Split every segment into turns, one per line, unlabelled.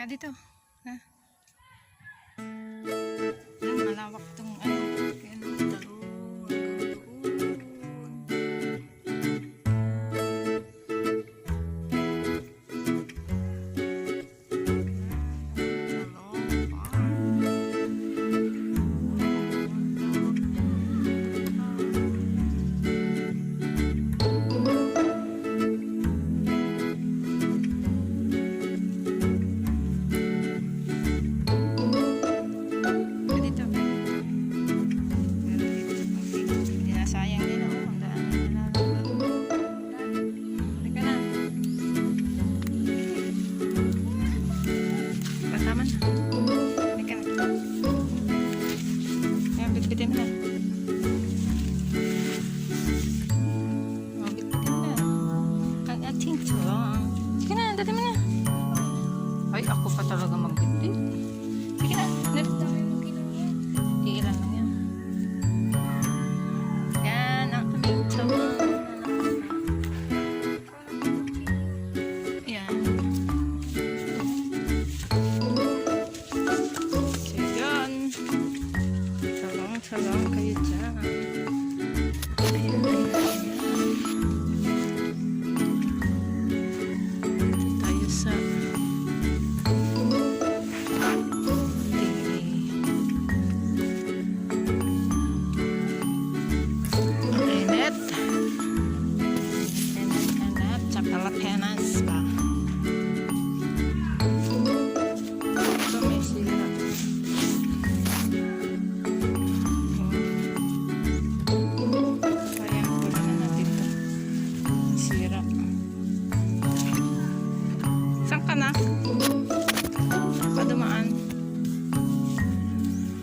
Teka dito. Ha? Yan, malawak tong ano. Kaya ano, talong. Bitbitin na. Oh, bitbitin na. Ang ating tulong. Sige na, dati mo na. Ay, ako pa talaga magbitbit. Sige na, nalit na kayo mag-ilan. Iilan lang yan. Yan, ang aming tulong. Yan. So, yan. Salam kayo dyan. Ayan, ayan, ayan. Tayo sa Renet. Renet, tsaka lapenas pa. Ito may sira. Na padumaan.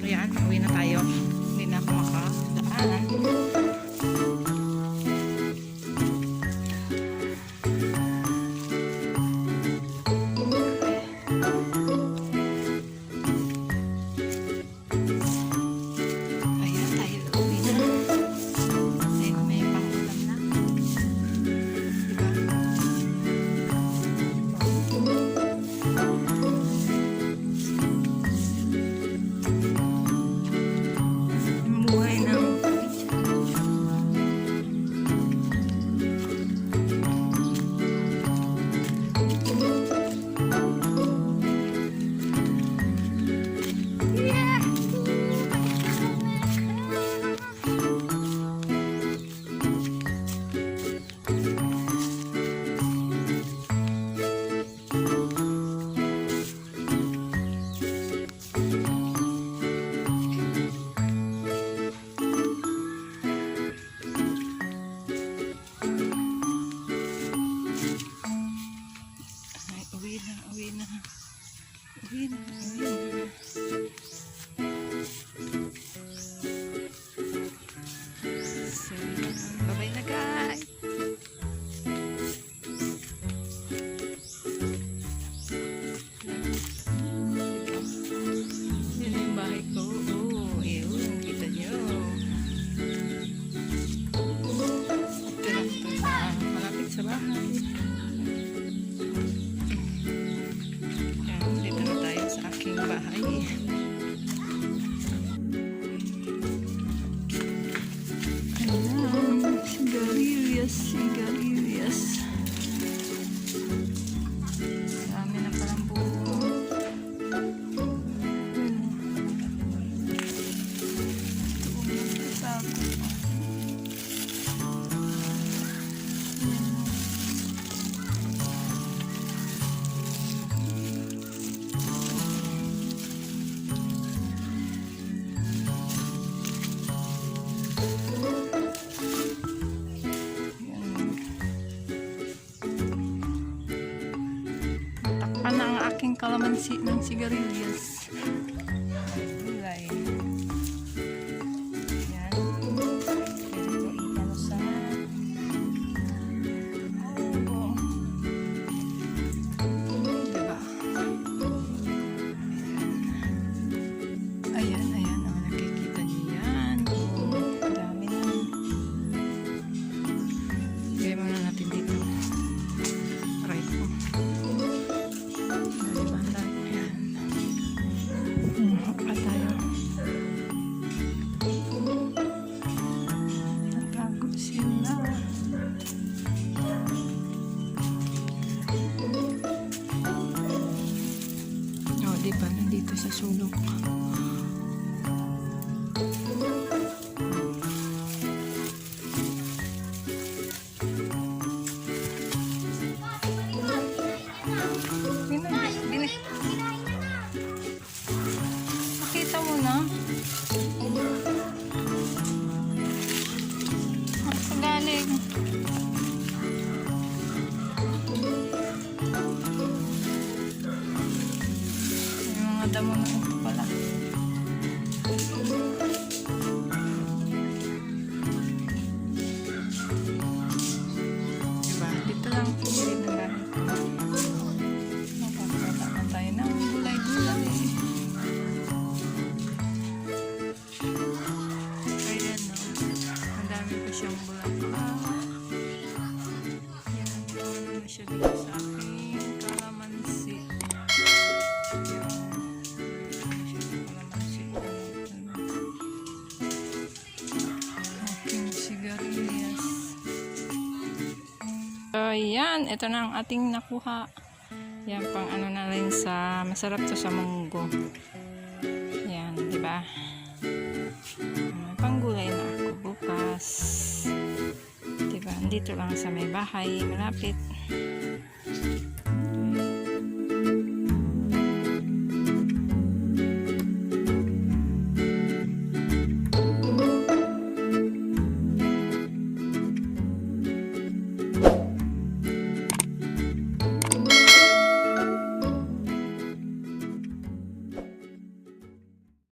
Ayan, uwi na tayo. Hindi na ako makadaan. Ayan, tayo uwi na. Ayun, may pangulam na. Uwi na. So, bye-bye na guys. Yan yung bahay ko. Oh, yun. Kita nyo. Ito lang ito sa malapit sa bahay. Dito na tayo sa aking bahay. Ayan, sigarilyas. Marami na palang buo. Ito, sa ako. Na ang aking kalamansi ng sigarilyas. Gulay. Yan. Pwede ko italo sa diba? Ayan. Ayan. Oh, nakikita niyo yan. Oh, dami na. Gaya muna natin dito. Right po. Diba? Diba, nandito sa sulok. Nakita mo na? Ang sa galing. May mga damo na ito pala. Diba? Dito lang. Dito lang. Nakakata tayo ng gulay-gulay. Ayan, no? Ang dami pa siyang bulaklak. Yan, gawa naman siya dito sa aking kalamansi. Yan. Gawa siya ng kalamansi. Aking sigarilyas. So, yan. Ito na ang ating nakuha. Yan, pang ano na rin sa, masarap to sa munggo. Yan, di ba? May panggulay na ako bukas. Di ba? Dito lang sa may bahay, malapit.